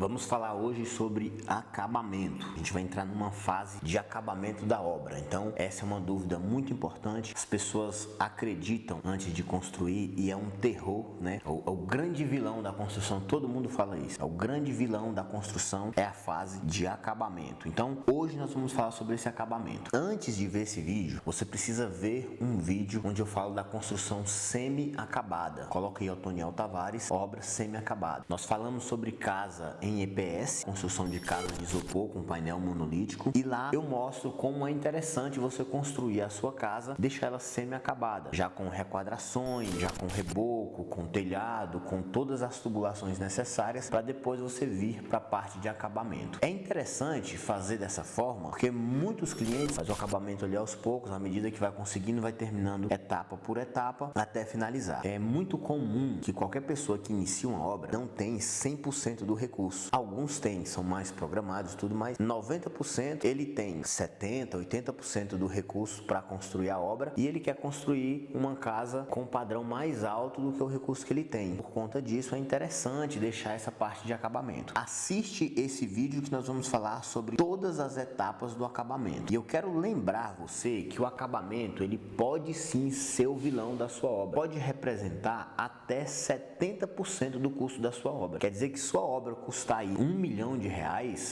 Vamos falar hoje sobre acabamento. A gente vai entrar numa fase de acabamento da obra. Então, essa é uma dúvida muito importante. As pessoas acreditam antes de construir e é um terror, né? O grande vilão da construção, todo mundo fala isso. O grande vilão da construção é a fase de acabamento. Então, hoje nós vamos falar sobre esse acabamento. Antes de ver esse vídeo, você precisa ver um vídeo onde eu falo da construção semi-acabada. Coloca aí Otoniel Tavares, obra semi-acabada. Nós falamos sobre casa em EPS, construção de casa de isopor com painel monolítico, e lá eu mostro como é interessante você construir a sua casa, deixar ela semi-acabada, já com requadrações, já com reboco, com telhado, com todas as tubulações necessárias para depois você vir para a parte de acabamento. É interessante fazer dessa forma porque muitos clientes fazem o acabamento ali aos poucos, à medida que vai conseguindo, vai terminando etapa por etapa até finalizar. É muito comum que qualquer pessoa que inicia uma obra não tem 100% do recurso. Alguns têm, são mais programados, tudo mais. 90% ele tem 70%, 80% do recurso para construir a obra e ele quer construir uma casa com um padrão mais alto do que o recurso que ele tem. Por conta disso é interessante deixar essa parte de acabamento. Assiste esse vídeo que nós vamos falar sobre todas as etapas do acabamento. E eu quero lembrar você que o acabamento ele pode sim ser o vilão da sua obra. Pode representar até 70% do custo da sua obra. Quer dizer que sua obra custar aí R$1 milhão,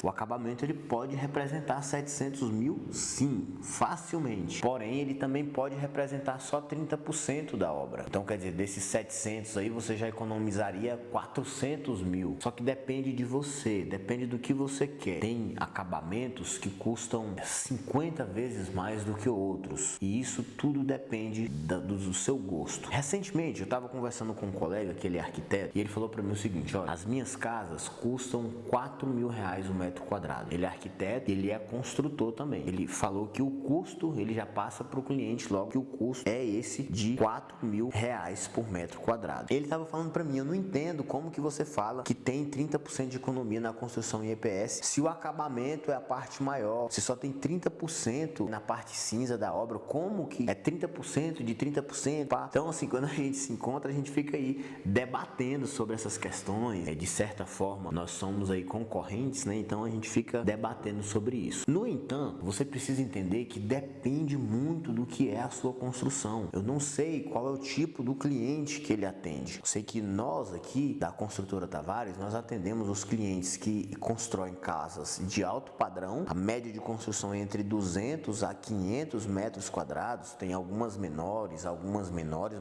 o acabamento ele pode representar 700 mil, sim, facilmente. Porém, ele também pode representar só 30% da obra. Então, quer dizer, desses 700 aí você já economizaria 400 mil. Só que depende de você, depende do que você quer. Tem acabamentos que custam 50 vezes mais do que outros. E isso tudo depende do seu gosto. Recentemente, eu estava conversando com um colega que ele é arquiteto e ele falou para mim o seguinte: olha, as minhas casas custam R$4 mil o metro quadrado. Ele é arquiteto e ele é construtor também. Ele falou que o custo, ele já passa para o cliente logo que o custo é esse de R$4 mil por metro quadrado. Ele estava falando para mim, eu não entendo como que você fala que tem 30% de economia na construção em EPS, se o acabamento é a parte maior, se só tem 30% na parte cinza da obra, como que é 30% de 30%? Pá? Então assim, quando a gente se encontra, a gente fica aí debatendo sobre essas questões. De certa forma, nós somos aí concorrentes, né? Então a gente fica debatendo sobre isso. No entanto, você precisa entender que depende muito do que é a sua construção. Eu não sei qual é o tipo do cliente que ele atende. Eu sei que nós aqui da Construtora Tavares, nós atendemos os clientes que constroem casas de alto padrão. A média de construção é entre 200 a 500 metros quadrados. Tem algumas menores,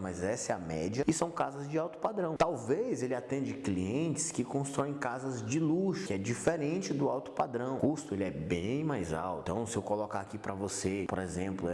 mas essa é a média. E são casas de alto padrão. Talvez ele atende clientes que constroem casas de luxo, que é diferente do alto padrão. O custo ele é bem mais alto. Então, se eu colocar aqui para você, por exemplo,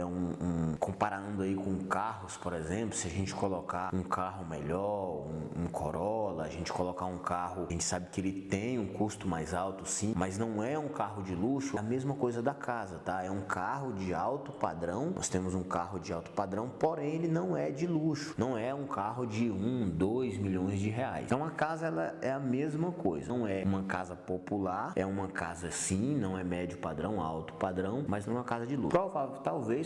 comparando aí com carros, por exemplo, se a gente colocar um carro melhor, um Corolla, a gente colocar um carro, a gente sabe que ele tem um custo mais alto, sim, mas não é um carro de luxo. É a mesma coisa da casa, tá? É um carro de alto padrão. Nós temos um carro de alto padrão, porém ele não é de luxo. Não é um carro de 2 milhões de reais. Então, a casa ela é a mesma coisa. Não é uma casa popular, é uma casa sim, não é médio padrão, alto padrão, mas não é uma casa de luxo.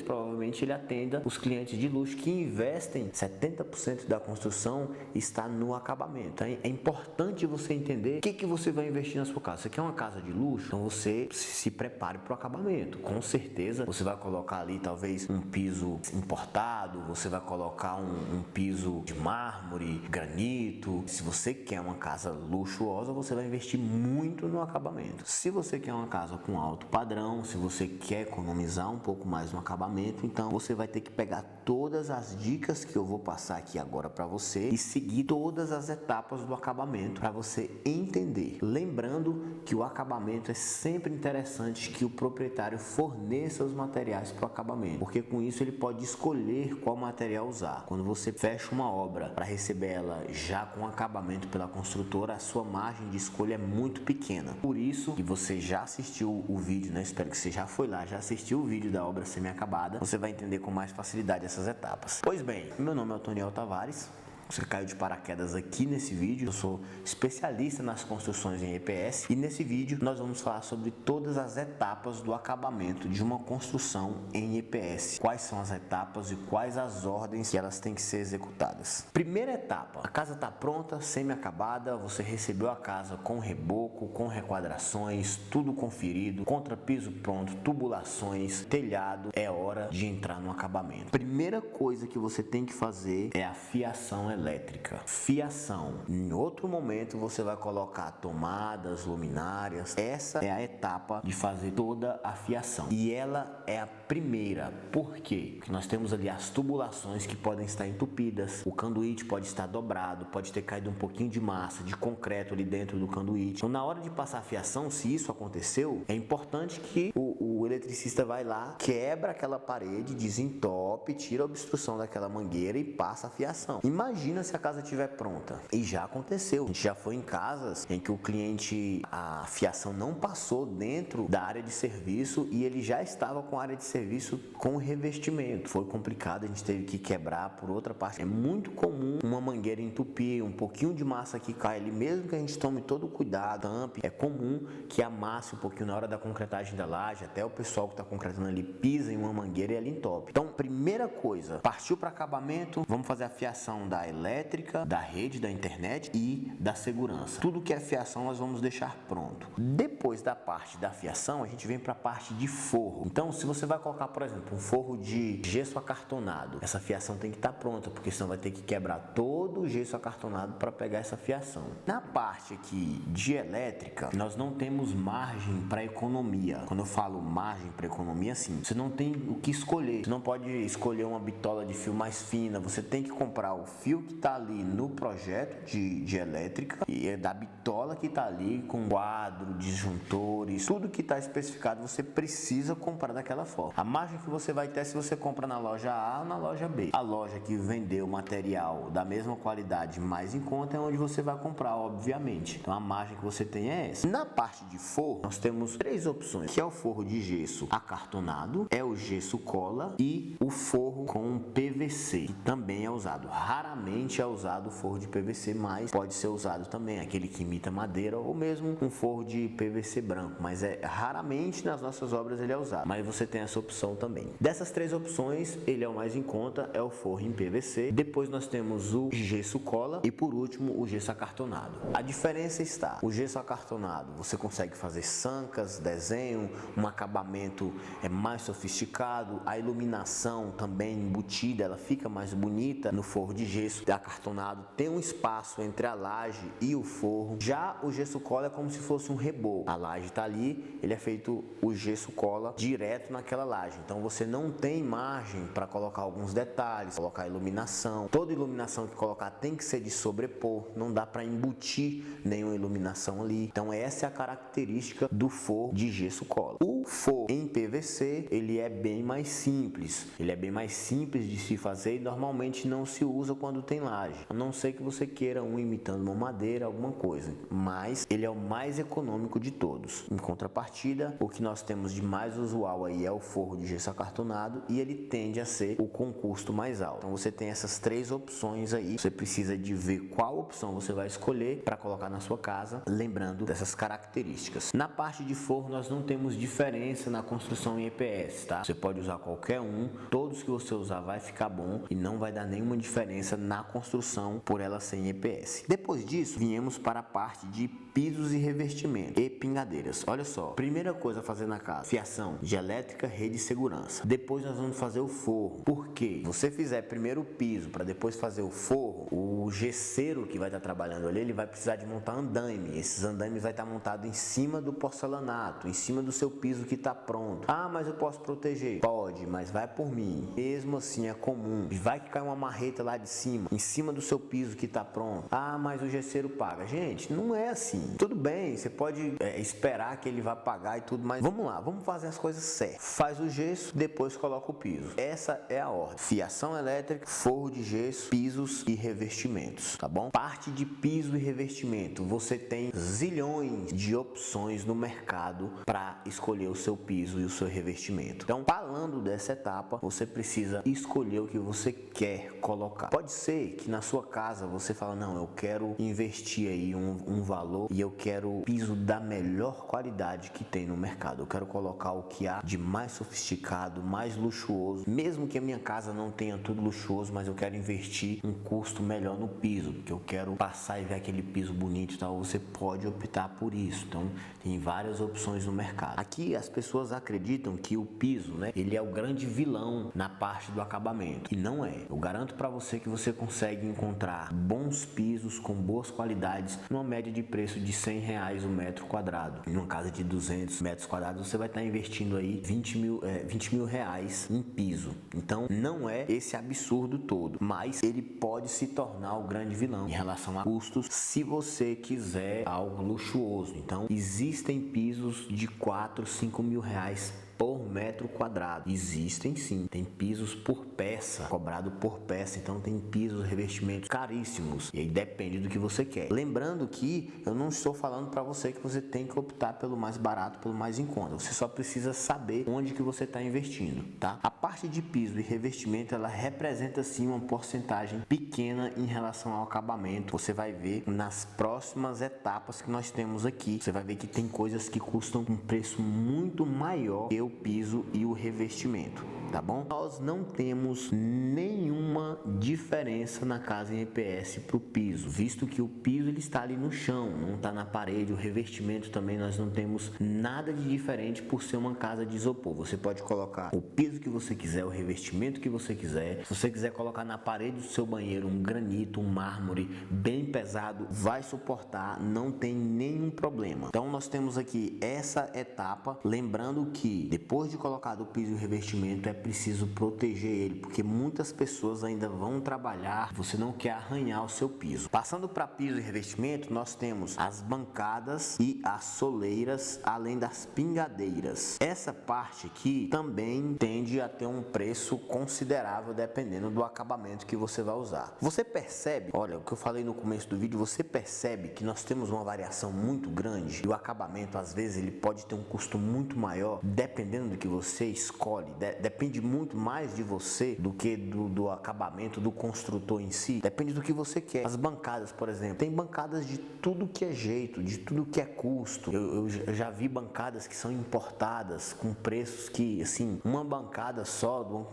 Provavelmente ele atenda os clientes de luxo que investem 70% da construção está no acabamento. Então, é importante você entender o que você vai investir na sua casa. Você quer uma casa de luxo? Então você se prepare para o acabamento. Com certeza você vai colocar ali talvez um piso importado, você vai colocar um piso de mármore, granito. Se você quer uma casa luxuosa, você vai investir muito no acabamento. Se você quer uma casa com alto padrão, se você quer economizar um pouco mais no acabamento, então você vai ter que pegar todas as dicas que eu vou passar aqui agora para você e seguir todas as etapas do acabamento para você entender. Lembrando que o acabamento é sempre interessante que o proprietário forneça os materiais para o acabamento, porque com isso ele pode escolher qual material usar. Quando você fecha uma obra para receber ela já com acabamento pela construtora, a sua margem de escolha é muito pequena. Por isso que você já assistiu o vídeo, né? Espero que você já foi lá, já assistiu o vídeo da obra semi-acabada, você vai entender com mais facilidade essas etapas. Pois bem, meu nome é Otoniel Tavares, Você caiu de paraquedas aqui nesse vídeo. Eu sou especialista nas construções em EPS e nesse vídeo nós vamos falar sobre todas as etapas do acabamento de uma construção em EPS. Quais são as etapas e quais as ordens que elas têm que ser executadas. Primeira etapa, a casa está pronta, semi-acabada, você recebeu a casa com reboco, com requadrações, tudo conferido, contrapiso pronto, tubulações, telhado, é hora de entrar no acabamento. Primeira coisa que você tem que fazer é a fiação elétrica. Fiação. Em outro momento você vai colocar tomadas, luminárias. Essa é a etapa de fazer toda a fiação. E ela é a primeira. Por quê? Porque nós temos ali as tubulações que podem estar entupidas. O canduíte pode estar dobrado, pode ter caído um pouquinho de massa, de concreto ali dentro do canduíte. Então, na hora de passar a fiação, se isso aconteceu, é importante que o eletricista vai lá, quebra aquela parede, desentope, tira a obstrução daquela mangueira e passa a fiação. Imagina se a casa estiver pronta. E já aconteceu. A gente já foi em casas em que o cliente, a fiação não passou dentro da área de serviço e ele já estava com a área de serviço com revestimento. Foi complicado, a gente teve que quebrar por outra parte. É muito comum uma mangueira entupir, um pouquinho de massa que cai ali, mesmo que a gente tome todo o cuidado, tampe, é comum que amasse um pouquinho na hora da concretagem da laje, até o pessoal que está concretando ali pisa em uma mangueira e ela entope. Então, primeira coisa, partiu para acabamento, vamos fazer a fiação da elétrica, da rede, da internet e da segurança. Tudo que é fiação nós vamos deixar pronto. Depois da parte da fiação, a gente vem para a parte de forro. Então, se você vai colocar, por exemplo, um forro de gesso acartonado, essa fiação tem que estar pronta, porque senão vai ter que quebrar todo o gesso acartonado para pegar essa fiação. Na parte aqui de elétrica, nós não temos margem para economia. Quando eu falo margem para economia, assim, você não tem o que escolher. Você não pode escolher uma bitola de fio mais fina. Você tem que comprar o fio que está ali no projeto de elétrica e é da bitola que está ali com quadro, disjuntores, tudo que está especificado você precisa comprar daquela forma. A margem que você vai ter é se você compra na loja A ou na loja B. A loja que vendeu material da mesma qualidade mais em conta é onde você vai comprar, obviamente. Então a margem que você tem é essa. Na parte de forro, nós temos três opções, que é o forro de gesso acartonado, é o gesso cola e o forro com PVC, que também é usado. Raramente é usado o forro de PVC, mas pode ser usado também, aquele que imita madeira ou mesmo um forro de PVC branco, mas raramente nas nossas obras ele é usado, mas você tem essa opção também. Dessas três opções, ele é o mais em conta, é o forro em PVC, depois nós temos o gesso cola e por último o gesso acartonado. A diferença está, o gesso acartonado você consegue fazer sancas, desenho, um acabamento mais sofisticado, a iluminação também embutida, ela fica mais bonita no forro de gesso acartonado, tem um espaço entre a laje e o forro. Já o gesso cola é como se fosse um reboco, a laje está ali, ele é feito o gesso cola direto naquela laje, então você não tem margem para colocar alguns detalhes, colocar iluminação. Toda iluminação que colocar tem que ser de sobrepor, não dá para embutir nenhuma iluminação ali. Então essa é a característica do forro de gesso cola. O forro em PVC, ele é bem mais simples, de se fazer e normalmente não se usa quando tem laje, a não ser que você queira um imitando uma madeira, alguma coisa, mas ele é o mais econômico de todos. Em contrapartida, o que nós temos de mais usual aí é o forro de gesso acartonado e ele tende a ser o com custo mais alto. Então você tem essas três opções aí, você precisa de ver qual opção você vai escolher para colocar na sua casa, lembrando dessas características. Na parte de forro nós não temos diferença na construção em EPS, tá? Você pode usar qualquer um, todos que você usar vai ficar bom e não vai dar nenhuma diferença na construção por ela ser em EPS. Depois disso, viemos para a parte de pisos e revestimento e pingadeiras. Olha só, primeira coisa a fazer na casa, fiação de elétrica, rede e segurança. Depois nós vamos fazer o forro. Por quê? Se você fizer primeiro o piso para depois fazer o forro, o gesseiro que vai estar trabalhando ali, ele vai precisar de montar andaime. Esses andaimes vai estar montado em cima do porcelanato, em cima do seu piso que está pronto. Ah, mas eu posso proteger? Pode, mas vai por mim. Mesmo assim é comum. Vai que cai uma marreta lá de cima, em cima do seu piso que está pronto. Ah, mas o gesseiro paga. Gente, não é assim. assim. Tudo bem, você pode esperar que ele vá pagar e tudo, mas vamos lá, vamos fazer as coisas certas. Faz o gesso, depois coloca o piso. Essa é a ordem: fiação elétrica, forro de gesso, pisos e revestimentos, tá bom? Parte de piso e revestimento, você tem zilhões de opções no mercado para escolher o seu piso e o seu revestimento. Então, falando dessa etapa, você precisa escolher o que você quer colocar. Pode ser que na sua casa você fala: não, eu quero investir aí um valor e eu quero piso da melhor qualidade que tem no mercado. Eu quero colocar o que há de mais sofisticado, mais luxuoso. Mesmo que a minha casa não tenha tudo luxuoso, mas eu quero investir um custo melhor no piso, porque eu quero passar e ver aquele piso bonito e tal. Você pode optar por isso. Então, tem várias opções no mercado. Aqui as pessoas acreditam que o piso, né, ele é o grande vilão na parte do acabamento. E não é. Eu garanto para você que você consegue encontrar bons pisos com boas qualidades numa média de preço de R$100 o metro quadrado. Em uma casa de 200 metros quadrados, você vai estar investindo aí 20 mil reais em piso. Então, não é esse absurdo todo, mas ele pode se tornar o grande vilão em relação a custos se você quiser algo luxuoso. Então, existem pisos de 4, 5 mil reais por metro quadrado. Existem sim, tem pisos por peça, cobrado por peça, então tem pisos, revestimentos caríssimos, e aí depende do que você quer. Lembrando que eu não estou falando para você que você tem que optar pelo mais barato, pelo mais em conta. Você só precisa saber onde que você está investindo, tá? A parte de piso e revestimento, ela representa sim uma porcentagem pequena em relação ao acabamento. Você vai ver nas próximas etapas que nós temos aqui, você vai ver que tem coisas que custam um preço muito maior que o piso e o revestimento, tá bom? Nós não temos nenhuma diferença na casa em EPS para o piso, visto que o piso ele está ali no chão, não está na parede. O revestimento também nós não temos nada de diferente por ser uma casa de isopor. Você pode colocar o piso que você quiser, o revestimento que você quiser. Se você quiser colocar na parede do seu banheiro um granito, um mármore bem pesado, vai suportar, não tem nenhum problema. Então nós temos aqui essa etapa, lembrando que depois de colocado o piso e o revestimento é preciso proteger ele, porque muitas pessoas ainda vão trabalhar, você não quer arranhar o seu piso. Passando para piso e revestimento, nós temos as bancadas e as soleiras, além das pingadeiras. Essa parte aqui também tende a ter um preço considerável dependendo do acabamento que você vai usar. Você percebe, olha, o que eu falei no começo do vídeo, você percebe que nós temos uma variação muito grande e o acabamento às vezes ele pode ter um custo muito maior dependendo do que você escolhe. Depende muito mais de você do que do acabamento do construtor em si. Depende do que você quer. As bancadas, por exemplo, tem bancadas de tudo que é jeito, de tudo que é custo. Eu já vi bancadas que são importadas com preços que, assim, uma bancada só de uma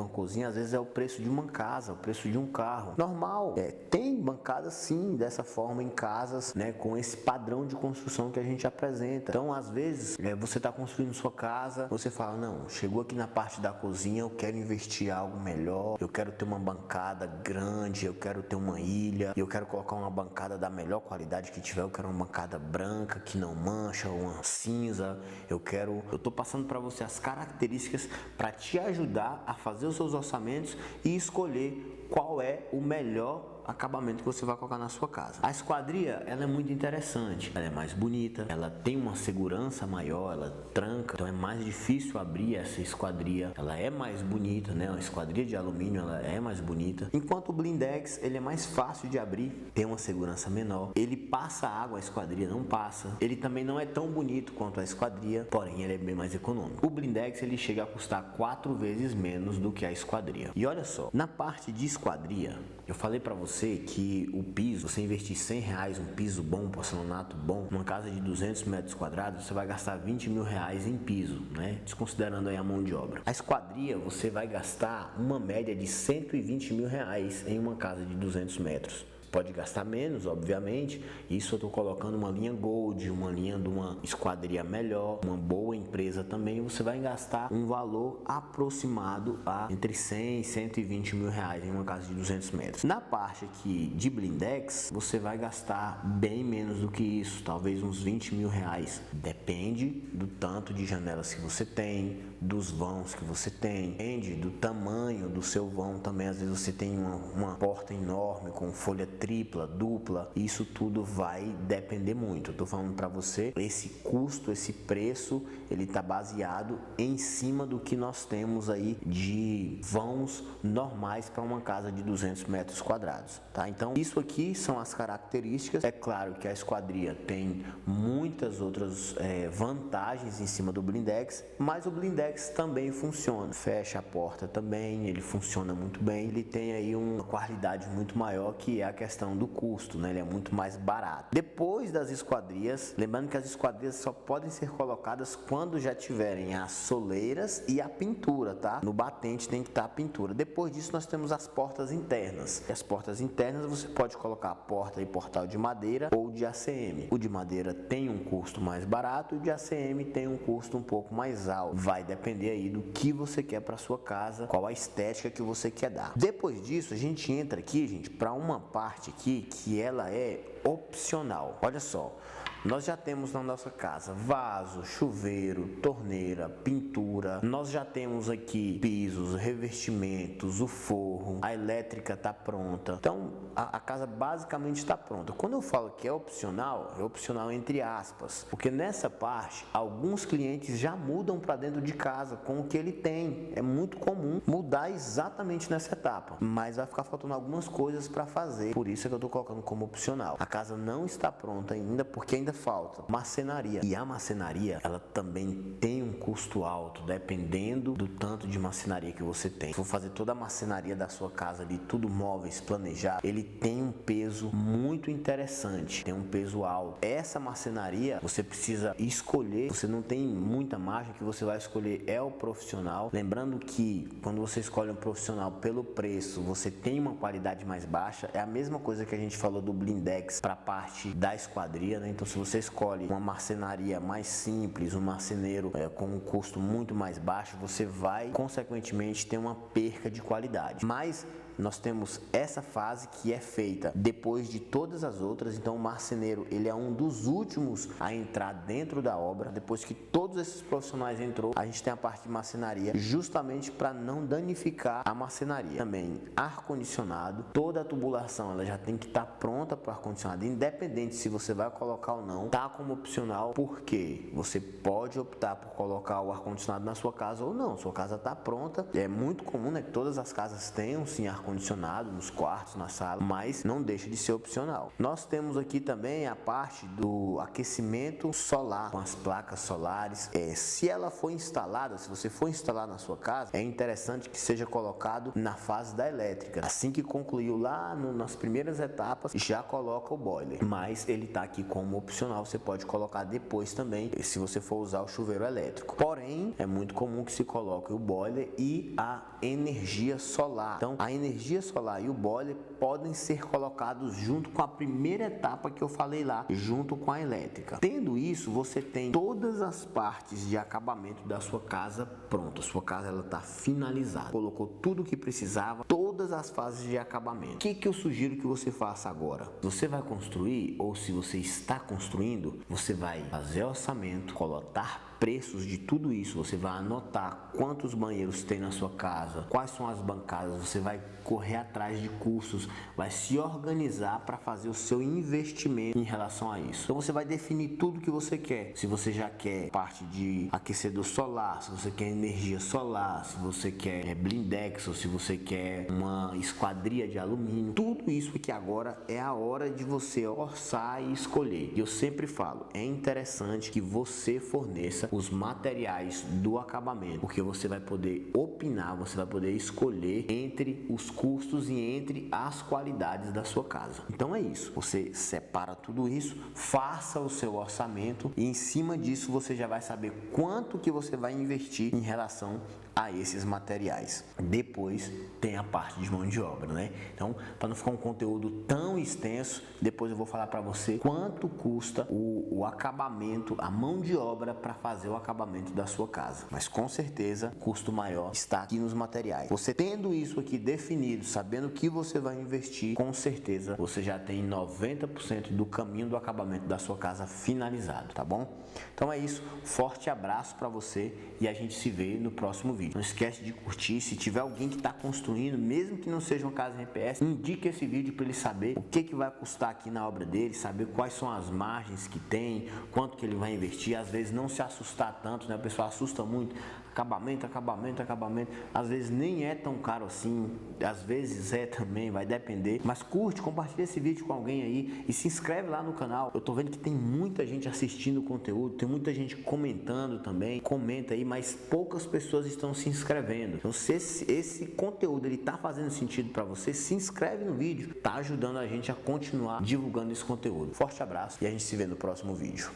cozinha às vezes é o preço de uma casa, o preço de um carro. Normal. Tem bancadas sim dessa forma em casas, né, com esse padrão de construção que a gente apresenta. Então, às vezes, você está construindo sua casa, você fala: não, chegou aqui na parte da cozinha, eu quero investir em algo melhor, eu quero ter uma bancada grande, eu quero ter uma ilha, eu quero colocar uma bancada da melhor qualidade que tiver, eu quero uma bancada branca que não mancha, uma cinza, eu tô passando para você as características para te ajudar a fazer os seus orçamentos e escolher qual é o melhor acabamento que você vai colocar na sua casa. A esquadria, ela é muito interessante, ela é mais bonita, ela tem uma segurança maior, ela tranca, então é mais difícil abrir essa esquadria, ela é mais bonita, né? Uma esquadria de alumínio, ela é mais bonita, enquanto o blindex, ele é mais fácil de abrir, tem uma segurança menor, ele passa água, a esquadria não passa, ele também não é tão bonito quanto a esquadria, porém ele é bem mais econômico. O blindex, ele chega a custar 4 vezes menos do que a esquadria. E olha só, na parte de esquadria, eu falei para você que o piso, você investir R$100, um piso bom, um porcelanato bom, numa casa de 200 metros quadrados, você vai gastar 20 mil reais em piso, né? Desconsiderando aí a mão de obra. A esquadria, você vai gastar uma média de 120 mil reais em uma casa de 200 metros. Pode gastar menos, obviamente. Isso eu estou colocando uma linha Gold, uma linha de uma esquadria melhor, uma boa empresa também. Você vai gastar um valor aproximado a entre 100 e 120 mil reais em uma casa de 200 metros. Na parte aqui de blindex, você vai gastar bem menos do que isso, talvez uns 20 mil reais. Depende do tanto de janelas que você tem, dos vãos que você tem, depende do tamanho do seu vão também. Às vezes você tem uma porta enorme com folha tripla, dupla, isso tudo vai depender muito. Eu tô falando para você, esse custo, esse preço, ele tá baseado em cima do que nós temos aí de vãos normais para uma casa de 200 metros quadrados, tá? Então, isso aqui são as características. É claro que a esquadria tem muitas outras vantagens em cima do blindex, mas o blindex também funciona. Fecha a porta também, ele funciona muito bem. Ele tem aí uma qualidade muito maior, que é a questão do custo, né? Ele é muito mais barato. Depois das esquadrias, lembrando que as esquadrias só podem ser colocadas quando já tiverem as soleiras e a pintura, tá? No batente tem que estar a pintura. Depois disso nós temos as portas internas. E as portas internas você pode colocar a porta e portal de madeira ou de ACM. O de madeira tem um custo mais barato e o de ACM tem um custo um pouco mais alto. Vai depender aí do que você quer para sua casa, qual a estética que você quer dar. Depois disso a gente entra aqui, gente, para uma parte aqui que ela é opcional. Olha só, nós já temos na nossa casa vaso, chuveiro, torneira, pintura. Nós já temos aqui pisos, revestimentos, o forro, a elétrica está pronta. Então a casa basicamente está pronta. Quando eu falo que é opcional entre aspas, porque nessa parte alguns clientes já mudam para dentro de casa com o que ele tem. É muito comum mudar exatamente nessa etapa, mas vai ficar faltando algumas coisas para fazer. Por isso é que eu estou colocando como opcional. A casa não está pronta ainda, porque ainda falta marcenaria. E a marcenaria, ela também tem um custo alto, dependendo do tanto de marcenaria que você tem. Se for fazer toda a marcenaria da sua casa ali, tudo móveis, planejar, ele tem um peso muito interessante, tem um peso alto. Essa marcenaria, você precisa escolher, você não tem muita margem, que você vai escolher é o profissional. Lembrando que quando você escolhe um profissional pelo preço, você tem uma qualidade mais baixa. É a mesma coisa que a gente falou do blindex para a parte da esquadria, né? Então, se você escolhe uma marcenaria mais simples, um marceneiro com um custo muito mais baixo, você vai consequentemente ter uma perca de qualidade. Mas nós temos essa fase que é feita depois de todas as outras. Então o marceneiro, ele é um dos últimos a entrar dentro da obra. Depois que todos esses profissionais entrou, a gente tem a parte de marcenaria, justamente para não danificar a marcenaria. Também ar-condicionado, toda a tubulação ela já tem que estar pronta para o ar-condicionado, independente se você vai colocar ou não, tá como opcional, porque você pode optar por colocar o ar-condicionado na sua casa ou não. Sua casa está pronta. É muito comum, né, que todas as casas tenham sim ar-condicionado nos quartos, na sala, mas não deixa de ser opcional. Nós temos aqui também a parte do aquecimento solar, com as placas solares. Se ela for instalada, se você for instalar na sua casa, é interessante que seja colocado na fase da elétrica. Assim que concluiu lá nas primeiras etapas, já coloca o boiler, mas ele está aqui como opcional. Você pode colocar depois também, se você for usar o chuveiro elétrico. Porém, é muito comum que se coloque o boiler e a energia solar. Então, a energia solar e o boiler podem ser colocados junto com a primeira etapa que eu falei lá, junto com a elétrica. Tendo isso, você tem todas as partes de acabamento da sua casa pronta. Sua casa ela está finalizada. Colocou tudo o que precisava, todas as fases de acabamento. O que eu sugiro que você faça agora? Você vai construir, ou se você está construindo, você vai fazer orçamento, colocar preços de tudo isso, você vai anotar quantos banheiros tem na sua casa, quais são as bancadas, você vai correr atrás de cursos, vai se organizar para fazer o seu investimento em relação a isso. Então você vai definir tudo que você quer. Se você já quer parte de aquecedor solar, se você quer energia solar, se você quer blindex, ou se você quer uma esquadria de alumínio, tudo isso aqui agora é a hora de você orçar e escolher. E eu sempre falo, é interessante que você forneça os materiais do acabamento, porque você vai poder opinar, você vai poder escolher entre os custos e entre as qualidades da sua casa. Então é isso, você separa tudo isso, faça o seu orçamento e em cima disso você já vai saber quanto que você vai investir em relação a esses materiais. Depois tem a parte de mão de obra, né? Então, para não ficar um conteúdo tão extenso, depois eu vou falar para você quanto custa o acabamento, a mão de obra para fazer o acabamento da sua casa. Mas com certeza o custo maior está aqui nos materiais. Você tendo isso aqui definido, sabendo que você vai investir, com certeza você já tem 90% do caminho do acabamento da sua casa finalizado, tá bom? Então é isso, forte abraço para você e a gente se vê no próximo vídeo. Não esquece de curtir. Se tiver alguém que está construindo, mesmo mesmo que não seja uma casa RPS, indique esse vídeo para ele saber o que vai custar aqui na obra dele, saber quais são as margens que tem, quanto que ele vai investir. Às vezes não se assustar tanto, né? O pessoal assusta muito, acabamento, às vezes nem é tão caro assim, às vezes é também, vai depender. Mas curte, compartilha esse vídeo com alguém aí e se inscreve lá no canal. Eu tô vendo que tem muita gente assistindo o conteúdo, tem muita gente comentando também, comenta aí, mas poucas pessoas estão se inscrevendo. Então se esse conteúdo ele tá fazendo sentido para você, se inscreve no vídeo, tá ajudando a gente a continuar divulgando esse conteúdo. Forte abraço e a gente se vê no próximo vídeo.